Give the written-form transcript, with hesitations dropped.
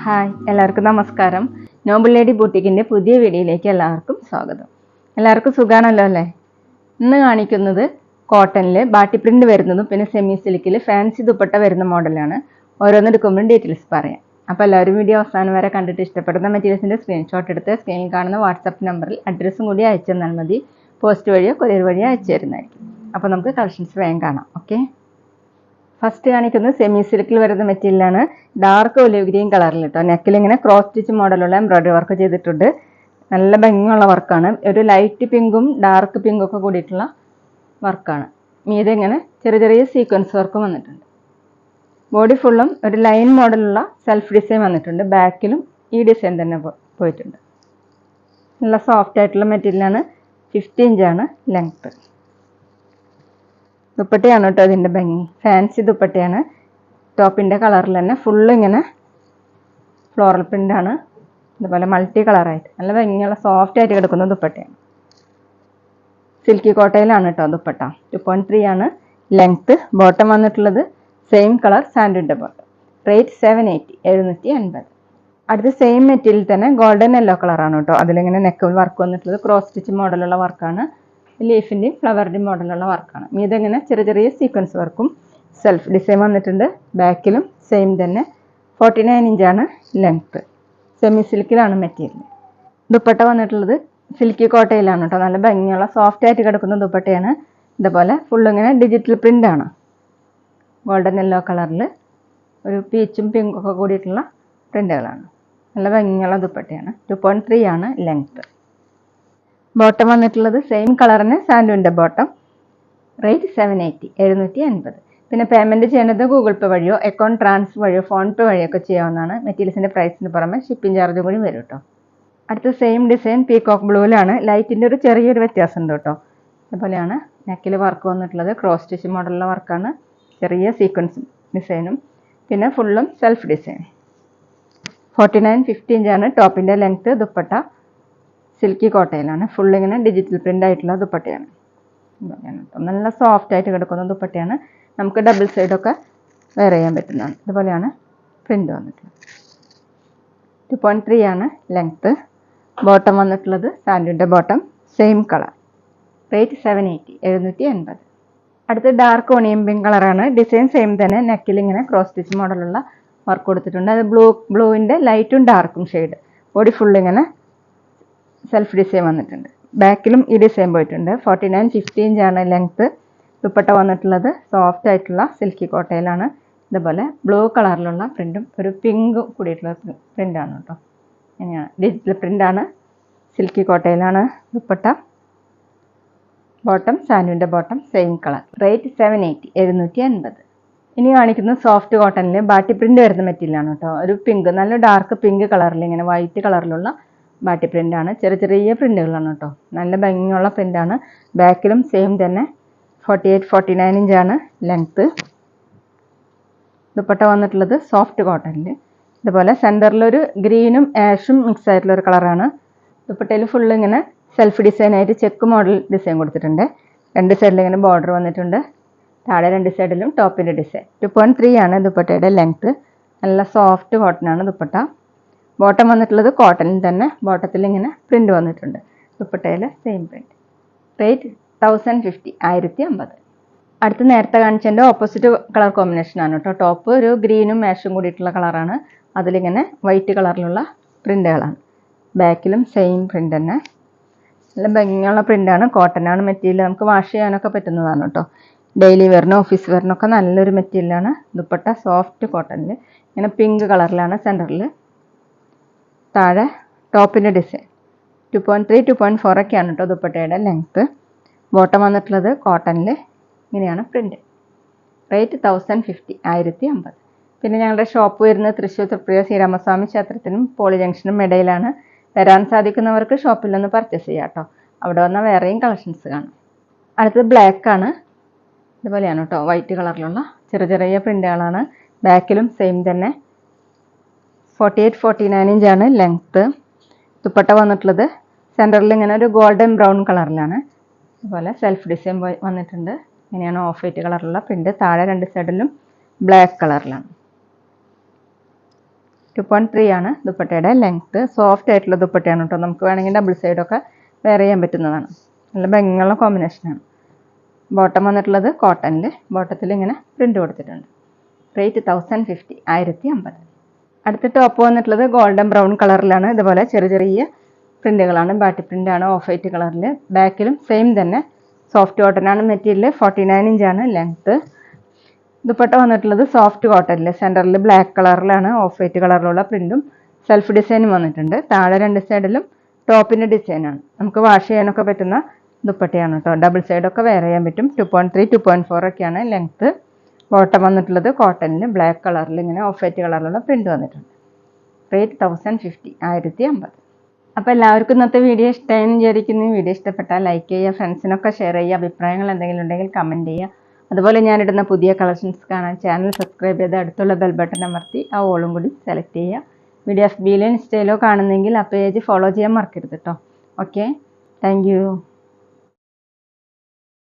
Hi, എല്ലാവർക്കും നമസ്കാരം. Noble lady ബൂട്ടിക്കിൻ്റെ പുതിയ വീഡിയോയിലേക്ക് എല്ലാവർക്കും സ്വാഗതം. എല്ലാവർക്കും സുഖാണല്ലോ അല്ലേ? ഇന്ന് കാണിക്കുന്നത് കോട്ടണിൽ ബാട്ടി പ്രിന്റ് വരുന്നതും പിന്നെ സെമി സിൽക്കിൽ ഫാൻസി ദുപ്പട്ട വരുന്ന മോഡലാണ്. ഓരോന്നെടുക്കുമ്പോഴും ഡീറ്റെയിൽസ് പറയാം. അപ്പോൾ എല്ലാവരും വീഡിയോ അവസാനം വരെ കണ്ടിട്ട് ഇഷ്ടപ്പെടുന്ന മെറ്റീരിയൽസിൻ്റെ സ്ക്രീൻഷോട്ട് എടുത്ത് സ്ക്രീനിൽ കാണുന്ന വാട്സപ്പ് നമ്പറിൽ അഡ്രസ്സും കൂടി അയച്ചു തന്നാൽ മതി. പോസ്റ്റ് വഴിയോ കൊറിയർ വഴിയോ അയച്ചു തരുന്നതായിരിക്കും. അപ്പോൾ നമുക്ക് കളക്ഷൻസ് വേഗം കാണാം. ഓക്കെ, ഫസ്റ്റ് കാണിക്കുന്നത് സെമി സിൽക്കിൽ വരുന്ന മെറ്റീരിയലാണ്. ഡാർക്ക് ഒലിവ് ഗ്രീൻ കളറിൽ കേട്ടോ. നെക്കിൽ ഇങ്ങനെ ക്രോസ് സ്റ്റിച്ച് മോഡലുള്ള എംബ്രോയിഡറി വർക്ക് ചെയ്തിട്ടുണ്ട്. നല്ല ഭംഗിയുള്ള വർക്കാണ്. ഒരു ലൈറ്റ് പിങ്കും ഡാർക്ക് പിങ്കും ഒക്കെ കൂടിയിട്ടുള്ള വർക്കാണ്. മീതെ ഇങ്ങനെ ചെറിയ ചെറിയ സീക്വൻസ് വർക്കും വന്നിട്ടുണ്ട്. ബോഡി ഫുള്ളും ഒരു ലൈൻ മോഡലുള്ള സെൽഫ് ഡിസൈൻ വന്നിട്ടുണ്ട്. ബാക്കിലും ഈ ഡിസൈൻ തന്നെ പോയിട്ടുണ്ട്. നല്ല സോഫ്റ്റ് ആയിട്ടുള്ള മെറ്റീരിയലാണ്. 50 ഇഞ്ചാണ് ലെങ്ത്ത്. ദുപ്പട്ടയാണ് കേട്ടോ അതിൻ്റെ ഭംഗി. ഫാൻസി ദുപ്പട്ടയാണ്. ടോപ്പിൻ്റെ കളറിൽ തന്നെ ഫുള്ള് ഇങ്ങനെ ഫ്ലോറൽ പ്രിൻ്റാണ്. അതുപോലെ മൾട്ടി കളറായിട്ട് നല്ല ഭംഗിയുള്ള സോഫ്റ്റ് ആയിട്ട് കിടക്കുന്ന ദുപ്പട്ടയാണ്. സിൽക്കി കോട്ടയിലാണ് കേട്ടോ ദുപ്പട്ട. 2.3 ആണ് ലെങ്ത്ത്. ബോട്ടം വന്നിട്ടുള്ളത് സെയിം കളർ സാൻഡ്വിൻ്റെ ബോട്ടം. റേറ്റ് 780, 750. അടുത്ത സെയിം മെറ്റീരിയൽ തന്നെ ഗോൾഡൻ യെല്ലോ കളറാണ് കേട്ടോ. അതിലിങ്ങനെ നെക്ക് വർക്ക് വന്നിട്ടുള്ളത് ക്രോസ് സ്റ്റിച്ച് മോഡലുള്ള വർക്കാണ്. ലീഫിൻ്റെയും ഫ്ലവറിൻ്റെയും മോഡലുള്ള വർക്കാണ്. ഇതെങ്ങനെ ചെറിയ ചെറിയ സീക്വൻസ് വർക്കും സെൽഫ് ഡിസൈൻ വന്നിട്ടുണ്ട്. ബാക്കിലും സെയിം തന്നെ. 49 ഇഞ്ചാണ് ലെങ്ത്ത്. സെമി സിൽക്കിലാണ് മെറ്റീരിയൽ. ദുപ്പട്ട വന്നിട്ടുള്ളത് സിൽക്കി കോട്ടയിലാണ് കേട്ടോ. നല്ല ഭംഗിയുള്ള സോഫ്റ്റ് ആയിട്ട് കിടക്കുന്ന ദുപ്പട്ടയാണ്. ഇതുപോലെ ഫുള്ളിങ്ങനെ ഡിജിറ്റൽ പ്രിൻ്റാണ്. ഗോൾഡൻ യെല്ലോ കളറിൽ ഒരു പീച്ചും പിങ്കും ഒക്കെ കൂടിയിട്ടുള്ള പ്രിൻ്റുകളാണ്. നല്ല ഭംഗിയുള്ള ദുപ്പട്ടയാണ്. 2.3 ആണ് ലെങ്ത്ത്. ബോട്ടം വന്നിട്ടുള്ളത് സെയിം കളറിന് സാൻഡ്വിൻ്റെ ബോട്ടം. റേറ്റ് 780, 750. പിന്നെ പേയ്മെൻറ്റ് ചെയ്യേണ്ടത് ഗൂഗിൾ പേ വഴിയോ അക്കൗണ്ട് ട്രാൻസ്ഫർ വഴിയോ ഫോൺ പേ വഴിയോ ഒക്കെ ചെയ്യാവുന്നതാണ്. മെറ്റീരിയൽസിൻ്റെ പ്രൈസിന് പുറമെ ഷിപ്പിംഗ് ചാർജ് കൂടി വരും കേട്ടോ. അടുത്ത സെയിം ഡിസൈൻ പീകോക്ക് ബ്ലൂവിലാണ്. ലൈറ്റിൻ്റെ ഒരു ചെറിയൊരു വ്യത്യാസം ഉണ്ട് കേട്ടോ. അതുപോലെയാണ് നെക്കിൽ വർക്ക് വന്നിട്ടുള്ളത്. ക്രോസ് സ്റ്റിച്ച് മോഡലുള്ള വർക്കാണ്. ചെറിയ സീക്വൻസ് ഡിസൈനും പിന്നെ ഫുള്ളും സെൽഫ് ഡിസൈൻ. 49, 50 ഇഞ്ചാണ് ടോപ്പിൻ്റെ ലെങ്ത്ത്. ദുപ്പട്ട സിൽക്കി കോട്ടയിലാണ്. ഫുള്ളിങ്ങനെ ഡിജിറ്റൽ പ്രിൻ്റ് ആയിട്ടുള്ള ദുപ്പട്ടയാണ്. നല്ല സോഫ്റ്റ് ആയിട്ട് കിടക്കുന്ന ദുപ്പട്ടയാണ്. നമുക്ക് ഡബിൾ സൈഡൊക്കെ വെയർ ചെയ്യാൻ പറ്റുന്നതാണ്. ഇതുപോലെയാണ് പ്രിൻ്റ് വന്നിട്ടുള്ളത്. 2.3 ആണ് ലെങ്ത്ത്. ബോട്ടം വന്നിട്ടുള്ളത് സാൻഡ്വിൻ്റെ ബോട്ടം. Same colour. റേറ്റ് 780, 780. അടുത്ത് ഡാർക്ക് ഓണിയൻ പിങ്ക് കളറാണ്. ഡിസൈൻ സെയിം തന്നെ. നെക്കിൽ ഇങ്ങനെ ക്രോസ് സ്റ്റിച്ച് മോഡലുള്ള വർക്ക് കൊടുത്തിട്ടുണ്ട്. അത് ബ്ലൂവിൻ്റെ ലൈറ്റും ഡാർക്കും ഷെയ്ഡ്. ബോഡി ഫുള്ളിങ്ങനെ സെൽഫ് ഡിസൈൻ വന്നിട്ടുണ്ട്. ബാക്കിലും ഈ ഡിസൈൻ പോയിട്ടുണ്ട്. 49, 50 ഇഞ്ചാണ് ലെങ്ത്ത്. ദുപ്പട്ട വന്നിട്ടുള്ളത് സോഫ്റ്റ് ആയിട്ടുള്ള സിൽക്കി കോട്ടയിലാണ്. ഇതുപോലെ ബ്ലൂ കളറിലുള്ള പ്രിൻറ്റും ഒരു പിങ്ക് കൂടിയിട്ടുള്ള പ്രിൻ്റാണ് കേട്ടോ. ഇങ്ങനെയാണ് ഡിജിറ്റൽ പ്രിൻ്റാണ്. സിൽക്കി കോട്ടയിലാണ് ദുപ്പട്ട. ബോട്ടം സാൻഡ്വിൻ്റെ ബോട്ടം. Same colour. റേറ്റ് 780, 750. ഇനി കാണിക്കുന്നത് സോഫ്റ്റ് കോട്ടണിൽ ബാട്ടി പ്രിൻ്റ് വരുന്ന മെറ്റീരിയലാണ് കേട്ടോ. ഒരു പിങ്ക്, നല്ല ഡാർക്ക് പിങ്ക് കളറിൽ ഇങ്ങനെ വൈറ്റ് കളറിലുള്ള ബാട്ടി പ്രിൻ്റാണ്. ചെറിയ ചെറിയ പ്രിൻ്റുകളാണ് കേട്ടോ. നല്ല ഭംഗിയുള്ള പ്രിൻ്റാണ്. ബാക്കിലും സെയിം തന്നെ. 48, 49 ഇഞ്ചാണ് ലെങ്ത്ത്. ദുപ്പട്ട വന്നിട്ടുള്ളത് സോഫ്റ്റ് കോട്ടണിൽ. ഇതുപോലെ സെൻറ്ററിലൊരു ഗ്രീനും ആഷും മിക്സ് ആയിട്ടുള്ള ഒരു കളറാണ്. ദുപ്പട്ടയിൽ ഫുള്ള് ഇങ്ങനെ സെൽഫ് ഡിസൈനായിട്ട് ചെക്ക് മോഡൽ ഡിസൈൻ കൊടുത്തിട്ടുണ്ട്. രണ്ട് സൈഡിൽ ഇങ്ങനെ ബോർഡർ വന്നിട്ടുണ്ട്. താഴെ രണ്ട് സൈഡിലും ടോപ്പിൻ്റെ ഡിസൈൻ. 2.3 ആണ് ദുപ്പട്ടയുടെ ലെങ്ത്ത്. നല്ല സോഫ്റ്റ് കോട്ടനാണ് ദുപ്പട്ട. ബോട്ടം വന്നിട്ടുള്ളത് കോട്ടണിൽ തന്നെ. ബോട്ടത്തിൽ ഇങ്ങനെ പ്രിൻ്റ് വന്നിട്ടുണ്ട്. ദുപ്പട്ടയിൽ സെയിം പ്രിൻ്റ്. റേറ്റ് 1050, 1050. അടുത്ത് നേരത്തെ കാണിച്ചതിൻ്റെ ഓപ്പോസിറ്റ് കളർ കോമ്പിനേഷനാണ് കേട്ടോ. ടോപ്പ് ഒരു ഗ്രീനും ആഷും കൂടിയിട്ടുള്ള കളറാണ്. അതിലിങ്ങനെ വൈറ്റ് കളറിലുള്ള പ്രിൻ്റുകളാണ്. ബാക്കിലും സെയിം പ്രിൻ്റ് തന്നെ. നല്ല ഭംഗിയുള്ള പ്രിൻ്റാണ്. കോട്ടനാണ് മെറ്റീരിയൽ. നമുക്ക് വാഷ് ചെയ്യാനൊക്കെ പറ്റുന്നതാണ് കേട്ടോ. ഡെയിലി വെയറിനും ഓഫീസ് വെയറിനൊക്കെ നല്ലൊരു മെറ്റീരിയലാണ്. ദുപ്പട്ട സോഫ്റ്റ് കോട്ടണിൽ ഇങ്ങനെ പിങ്ക് കളറിലാണ് സെൻറ്ററിൽ. താഴെ ടോപ്പിൻ്റെ ഡിസൈൻ. 2.3, 2.4 ഒക്കെയാണ് കേട്ടോ ദുപ്പട്ടയുടെ ലെങ്ത്ത്. ബോട്ടം വന്നിട്ടുള്ളത് കോട്ടണിൽ. ഇങ്ങനെയാണ് പ്രിൻ്റ്. റേറ്റ് 1050, 1050. പിന്നെ ഞങ്ങളുടെ ഷോപ്പ് വരുന്നത് തൃശ്ശൂർ തൃപ്രിയ ശ്രീരാമസ്വാമി ക്ഷേത്രത്തിനും പോളി ജംഗ്ഷനും ഇടയിലാണ്. വരാൻ സാധിക്കുന്നവർക്ക് ഷോപ്പിൽ നിന്ന് പർച്ചേസ് ചെയ്യാം കേട്ടോ. അവിടെ വന്നാൽ വേറെയും കളക്ഷൻസ് കാണും. അടുത്തത് ബ്ലാക്കാണ്. ഇതുപോലെയാണ് കേട്ടോ. വൈറ്റ് കളറിലുള്ള ചെറിയ ചെറിയ പ്രിൻ്റുകളാണ്. ബാക്കിലും സെയിം തന്നെ. 48, 49 ഇഞ്ചാണ് ലെങ്ത്ത്. ദുപ്പട്ട വന്നിട്ടുള്ളത് സെൻറ്ററിൽ ഇങ്ങനെ ഒരു ഗോൾഡൻ ബ്രൗൺ കളറിലാണ്. അതുപോലെ സെൽഫ് ഡിസൈൻ വന്നിട്ടുണ്ട്. ഇങ്ങനെയാണ് ഓഫ് വൈറ്റ് കളറിലുള്ള പ്രിൻ്റ്. താഴെ രണ്ട് സൈഡിലും ബ്ലാക്ക് കളറിലാണ്. 2.3 ആണ് ദുപ്പട്ടയുടെ ലെങ്ത്ത്. സോഫ്റ്റ് ആയിട്ടുള്ള ദുപ്പട്ടയാണ് കേട്ടോ. നമുക്ക് വേണമെങ്കിൽ ഡബിൾ സൈഡൊക്കെ വെയർ ചെയ്യാൻ പറ്റുന്നതാണ്. നല്ല ഭംഗിയുള്ള കോമ്പിനേഷനാണ്. ബോട്ടം വന്നിട്ടുള്ളത് കോട്ടണിൽ. ബോട്ടത്തിൽ ഇങ്ങനെ പ്രിൻ്റ് കൊടുത്തിട്ടുണ്ട്. റേറ്റ് 1050, 1050. അടുത്ത ടോപ്പ് വന്നിട്ടുള്ളത് ഗോൾഡൻ ബ്രൗൺ കളറിലാണ്. ഇതുപോലെ ചെറിയ ചെറിയ പ്രിൻ്റുകളാണ്. ബാട്ടി പ്രിൻ്റാണ് ഓഫ് വൈറ്റ് കളറിൽ. ബാക്കിലും സെയിം തന്നെ സോഫ്റ്റ് കോട്ടനാണ് മെറ്റീരിയൽ. 49 ഇഞ്ചാണ് ലെങ്ത്ത്. ദുപ്പട്ട വന്നിട്ടുള്ളത് സോഫ്റ്റ് കോട്ടണിൽ. സെൻറ്ററിൽ ബ്ലാക്ക് കളറിലാണ് ഓഫ് വൈറ്റ് കളറിലുള്ള പ്രിൻറ്റും സെൽഫ് ഡിസൈനും വന്നിട്ടുണ്ട്. താഴെ രണ്ട് സൈഡിലും ടോപ്പിൻ്റെ ഡിസൈനാണ്. നമുക്ക് വാഷ് ചെയ്യാനൊക്കെ പറ്റുന്ന ദുപ്പട്ടയാണ് കേട്ടോ. ഡബിൾ സൈഡൊക്കെ വെയർ ചെയ്യാൻ പറ്റും. 2.3, 2.4 ഒക്കെയാണ് ലെങ്ത്ത്. ബോട്ടം വന്നിട്ടുള്ളത് കോട്ടണിൽ ബ്ലാക്ക് കളറിൽ ഇങ്ങനെ ഓഫ് വൈറ്റ് കളറിലുള്ള പ്രിൻറ്റ് വന്നിട്ടുണ്ട്. റേറ്റ് 1050, 1050. അപ്പോൾ എല്ലാവർക്കും ഇന്നത്തെ വീഡിയോ ഇഷ്ടമായെന്ന് വിചാരിക്കുന്നു. വീഡിയോ ഇഷ്ടപ്പെട്ടാൽ ലൈക്ക് ചെയ്യുക, ഫ്രണ്ട്സിനൊക്കെ ഷെയർ ചെയ്യുക. അഭിപ്രായങ്ങൾ എന്തെങ്കിലും ഉണ്ടെങ്കിൽ കമൻറ്റ് ചെയ്യുക. അതുപോലെ ഞാനിടുന്ന പുതിയ കളക്ഷൻസ് കാണാൻ ചാനൽ സബ്സ്ക്രൈബ് ചെയ്ത് അടുത്തുള്ള ബെൽ ബട്ടൺ അമർത്തി ആ ഓളും കൂടി സെലക്ട് ചെയ്യുക. വീഡിയോ FBയിലോ ഇൻസ്റ്റയിലോ കാണുന്നെങ്കിൽ ആ പേജ് ഫോളോ ചെയ്യാൻ മറക്കരുത് കേട്ടോ. Okay, thank you.